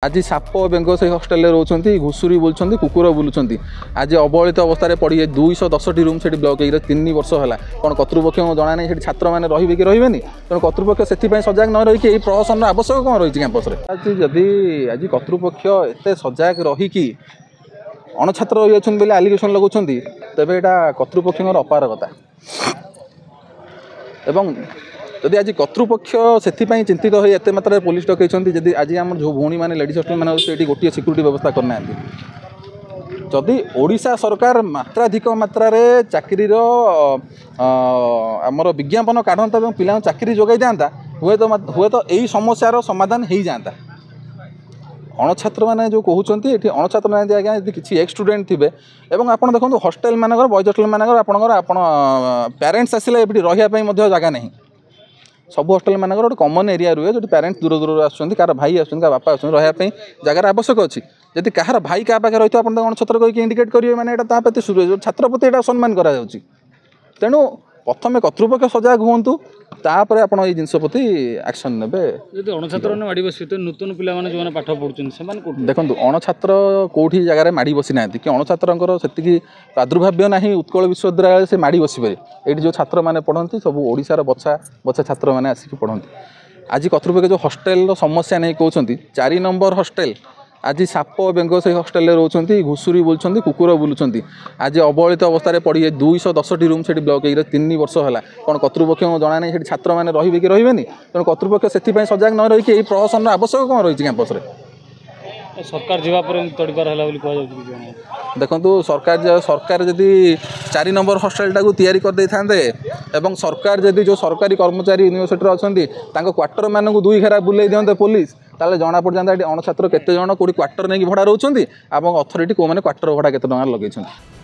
आज साप बेंग से हस्टेल रोच घुषुरी बुलूँ कुकुर बुलूँ आज अवहेलित अवस्था पड़ी 210 रूम से ब्लक 3 वर्ष है कौन कर्तृपक्ष जाना नहीं छात्र मैंने रे कि रही तेणु कर्तृपक्ष से सजग न रही प्रशासन आवश्यक कौन रही कैंपस आज जदि आज कर्तृपक्ष एत सजग रहीकि अणछात्र रही बोले आलिगेसन लगाउं तेज यहाँ कर्तृपक्ष अपारगता एवं जदि आज कर्तृपक्ष से चिंतित हो एत मात्रा पुलिस डकई जदि आज आम जो भौणी मैंने लेडीज हस्टेल मैंने गोटे सिक्यूरीटी व्यवस्था करना जदि ओडिशा सरकार मात्राधिक मात्रा चाकरी आमर विज्ञापन काढ़ता और पिला चाकरी जोगाई दिंता हुए तो यही समस्यार समाधान हो जाता अणछात्र मैंने जो कहते ये अणछात्र मैंने आज्ञा किसी एक्स स्टूडेंट थे और आप देखो हस्टेल मानक बॉयज हस्टेल मानक आप पेरेंट्स आसिले रही जगह नहीं सब हस्टेल मानक गोटे कमन एरिया रुए जो पेरेंट्स दूर दूर आसुँच कार भाई आसुँच बापा आसुँच रही जगार आवश्यक अच्छी जदि कहार भाई क्या पाखे रही आप अणछत्र कहीं इंडिकेट करेंगे मैंने प्रति छात्र प्रति यहाँ सम्मान करा तेणु प्रथम कर्तृपक्ष सजग हूँ तापर आप जिनस प्रति एक्शन ने अणछात्र माड़ी बस नूतन पिला जो पाठ पढ़ुं देखो अणछात्र कौटी जगह माड़ी बसी ना कि अणछात्र से प्रादुर्भाव्य ना उत्कल विश्वविद्यालय से माड़ी बसी पारे ये जो छात्र मैंने पढ़ती सब ओडिशार बछा बछा छात्र मैंने आसिक पढ़ती आज कर्तृपक्ष जो हस्टेल समस्या नहीं कहते 4 नंबर हस्टेल आज साप बेंग से हस्टेल रोच घुषुरी बुलूँ कुकुर बुलूँ आज अवहेलित अवस्था पड़ी 210 रूम से ब्लक 3 वर्ष है कौन कर्तृपक्ष जाना नहीं छात्र मैंने रे कि रही तेणु कर्तृपक्ष से सजग न रही प्रशासन आवश्यक कौन रही कैंपस सरकार देखो सरकार जदि 4 नंबर हस्टेल टाक तैयारी कर देते एवं सरकार जदि जो सरकारी कर्मचारी यूनिवर्सिटी अच्छा क्वार्टर मानक 2 घेरा बुले दिंते पुलिस ताले जना पड़ जाता अणछात्र केते जन कोड़ी क्वार्टर नहीं भड़ा रोचंती और अथॉरिटी को माने क्वार्टर भड़ा केते टंका लगेछंती।